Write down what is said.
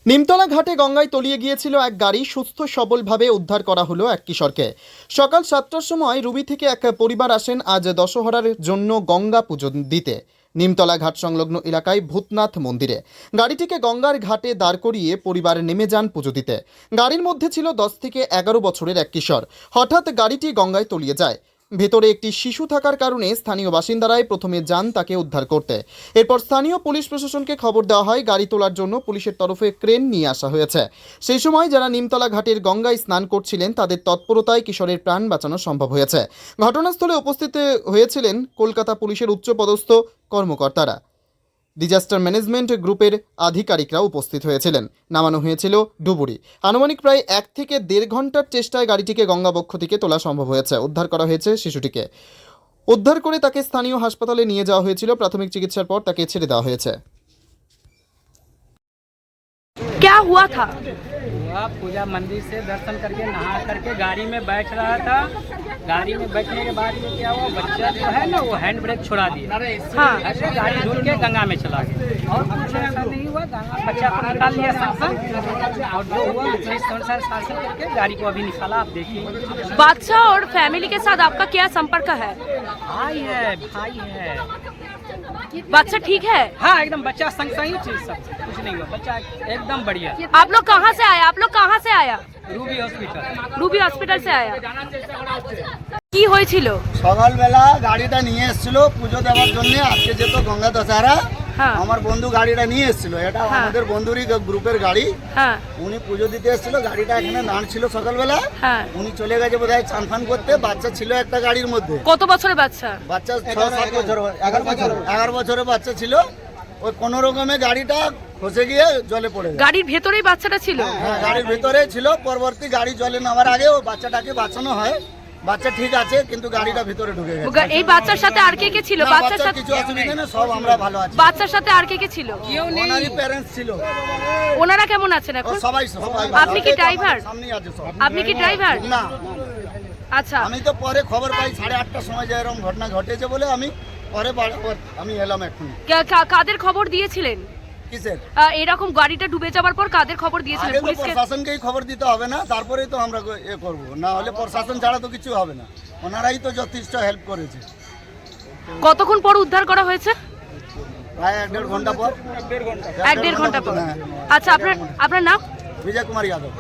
নিমতলা ঘাটে গঙ্গায় তলিয়ে গিয়েছিল এক গাড়ি। সুস্থ সবলভাবে উদ্ধার করা হলো এক কিশোরকে। সকাল 7টার সময় রুবি থেকে এক পরিবার আসেন আজ দশহরার জন্য গঙ্গা পুজো দিতে নিমতলা ঘাট সংলগ্ন এলাকায় ভূতনাথ মন্দিরে। গাড়িটিকে গঙ্গার ঘাটে দাঁড় করিয়ে পরিবার নেমে যান পুজো দিতে। গাড়ির মধ্যে ছিল 10 থেকে 11 বছরের এক কিশোর। হঠাৎ গাড়িটি গঙ্গায় তলিয়ে যায়। ভেতরে একটি শিশু থাকার কারণে স্থানীয় বাসিন্দারাই প্রথমে যান তাকে উদ্ধার করতে। এরপর স্থানীয় পুলিশ প্রশাসনকে খবর দেওয়া হয়। গাড়ি তোলার জন্য পুলিশের তরফে ক্রেন নিয়ে আসা হয়েছে। সেই সময় যারা নিমতলা ঘাটের গঙ্গায় স্নান করছিলেন তাদের তৎপরতায় কিশোরের প্রাণ বাঁচানো সম্ভব হয়েছে। ঘটনাস্থলে উপস্থিত হয়েছিলেন কলকাতা পুলিশের উচ্চপদস্থ কর্মকর্তারা। ডিজাস্টার ম্যানেজমেন্ট গ্রুপের আধিকারিকরা উপস্থিত হয়েছিলেন। নামানো হয়েছিল ডুবুরি। আনুমানিক প্রায় 1 থেকে 1.5 ঘন্টার চেষ্টায় গাড়িটিকে গঙ্গাবক্ষ থেকে তোলা সম্ভব হয়েছে। উদ্ধার করা হয়েছে শিশুটিকে। উদ্ধার করে তাকে স্থানীয় হাসপাতালে নিয়ে যাওয়া হয়েছিল। প্রাথমিক চিকিৎসার পর তাকে ছেড়ে দেওয়া হয়েছে। क्या हुआ था? हुआ पूजा मंदिर से दर्शन करके नहा करके गाड़ी में बैठ रहा था। गाड़ी में बैठने के बाद में क्या हुआ, बच्चा जो है ना वो हैंड ब्रेक छोड़ा दिया। हाँ। ऐसे गाड़ी ढूंढ के गंगा में चला गया और कुछ ऐसा नहीं हुआ। गंगा बच्चा को निकाल लिया सांसा और जो हुआ पुलिस अनुसार शासन करके गाड़ी को अभी निकाला। आप देखिए बादशाह और फैमिली के साथ आपका क्या संपर्क है? भाई है, भाई है। बच्चा ठीक है? हाँ एकदम बच्चा संग सही चीज, सब कुछ नहीं हुआ, बच्चा एकदम बढ़िया। आप लोग कहाँ से आया? आप लोग कहाँ से आया? Ruby hospital. रूबी हॉस्पिटल से आया। কি হয়েছিল? সকালবেলা গাড়িটা নিয়ে এসেছিল পুজো দেওয়ার জন্য। আজকে যেহেতু গঙ্গা দশহরা, হ্যাঁ আমার বন্ধু গাড়িটা নিয়ে এসেছিল। এটা হ্যাঁ। আমাদের বন্ধুরই গ্রুপের গাড়ি। হ্যাঁ উনি পুজো দিতে এসেছিল, গাড়িটা এখানে দাঁড় ছিল সকালবেলা। হ্যাঁ। উনি চলে গেছে বোধহয় চান ফান করতে। বাচ্চা ছিল একটা গাড়ির মধ্যে। কত বছরের বাচ্চা? বাচ্চা 6-7 বছর, 11 বছরের বাচ্চা ছিল। ওই কোনো রকমে গাড়িটা খসে গিয়ে জলে পড়ে গেছে। গাড়ির ভেতরেই বাচ্চাটা ছিল? হ্যাঁ গাড়ির ভেতরে ছিল। পরবর্তী গাড়ি জলে নামার আগে ও বাচ্চাটাকে বাঁচানো হয়। বাচ্চা ঠিক আছে কিন্তু গাড়িটা ভিতরে ঢুকে গেছে। এই বাচ্চার সাথে আর কে কে ছিল? না, বাচ্চার বাচ্চার সাথে কিছু অসুবিধা নেই, সব আমরা ভালো আছি। বাচ্চার সাথে আর কে কে ছিল? ওনারই প্যারেন্টস ছিল। ওনারা কেমন আছেন ও এখন? সবাই সবাই আপনি কি ড্রাইভার? সামনেই আছে সব। আপনি কি ড্রাইভার? না, আচ্ছা আমি তো পরে খবর পাই 8:30টার সময় যে এরকম ঘটনা ঘটেছে বলে আমি পরে আমি এলাম এখন। কাদের খবর দিয়েছিলেন? কিসের? এরকম গাড়িটা ডুবে যাওয়ার পর কাদের খবর দিয়েছিলেন? আগে তো পুলিশকে? প্রশাসনকেই খবর দিতে হবে না, তারপরেই তো আমরা করব। না হলে প্রশাসন ছাড়া তো কিছু হবে না। ওনারাই তো যথেষ্ট হেল্প করেছে। কতক্ষণ পর উদ্ধার করা হয়েছে? প্রায় 1.5 ঘন্টা পর। 1.5 ঘন্টা পর। হ্যাঁ। আচ্ছা আপনার নাম? বিজয় কুমার যাদব।